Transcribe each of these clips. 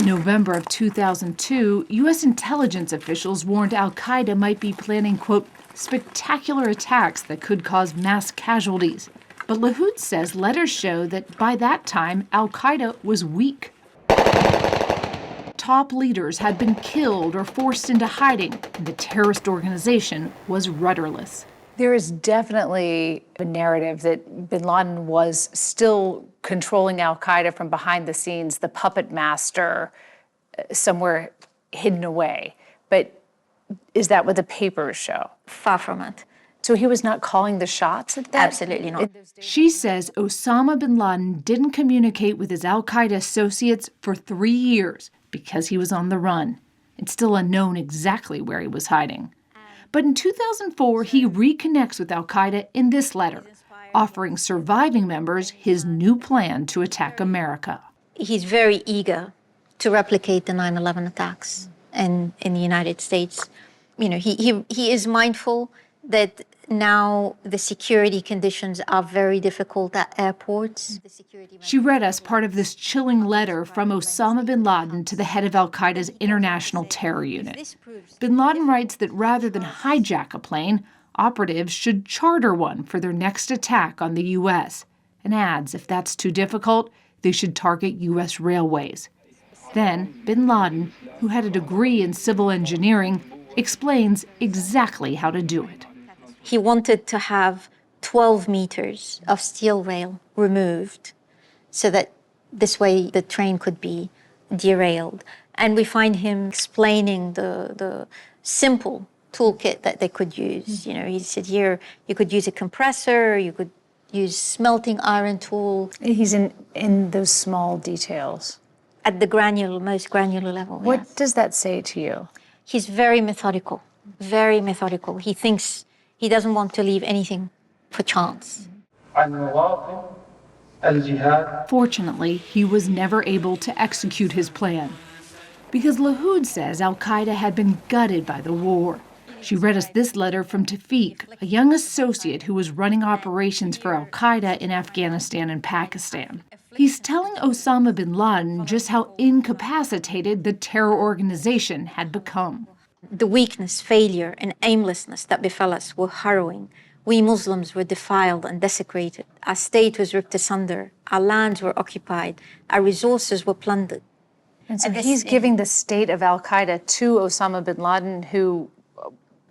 In November of 2002, U.S. intelligence officials warned al-Qaeda might be planning, quote, spectacular attacks that could cause mass casualties. But Lahoud says letters show that by that time, al-Qaeda was weak. Top leaders had been killed or forced into hiding, and the terrorist organization was rudderless. There is definitely a narrative that bin Laden was still controlling al-Qaeda from behind the scenes, the puppet master, somewhere hidden away. But is that what the papers show? Far from it. So he was not calling the shots at that? Absolutely not. She says Osama bin Laden didn't communicate with his al-Qaeda associates for 3 years because he was on the run. It's still unknown exactly where he was hiding. But in 2004, he reconnects with al-Qaeda in this letter, offering surviving members his new plan to attack America. He's very eager to replicate the 9/11 attacks in the United States. You know, he is mindful that now the security conditions are very difficult at airports. She read us part of this chilling letter from Osama bin Laden to the head of al-Qaeda's International Terror Unit. Bin Laden writes that rather than hijack a plane, operatives should charter one for their next attack on the U.S. and adds if that's too difficult, they should target U.S. railways. Then bin Laden, who had a degree in civil engineering, explains exactly how to do it. He wanted to have 12 meters of steel rail removed so that this way the train could be derailed. And we find him explaining the simple toolkit that they could use. You know, he said, here, you could use a compressor, you could use smelting iron tool. He's in those small details. At the most granular level. What yes. does that say to you? He's very methodical, very methodical. He thinks he doesn't want to leave anything for chance. Fortunately, he was never able to execute his plan. Because Lahoud says al-Qaeda had been gutted by the war. She read us this letter from Tawfiq, a young associate who was running operations for al-Qaeda in Afghanistan and Pakistan. He's telling Osama bin Laden just how incapacitated the terror organization had become. The weakness, failure, and aimlessness that befell us were harrowing. We Muslims were defiled and desecrated. Our state was ripped asunder. Our lands were occupied. Our resources were plundered. And so he's giving the state of al-Qaeda to Osama bin Laden, who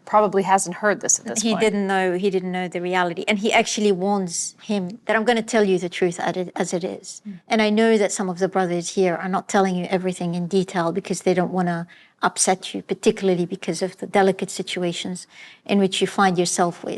probably hasn't heard this at this point. He didn't know the reality. And he actually warns him that I'm going to tell you the truth as it is. And I know that some of the brothers here are not telling you everything in detail because they don't want to upset you, particularly because of the delicate situations in which you find yourself with.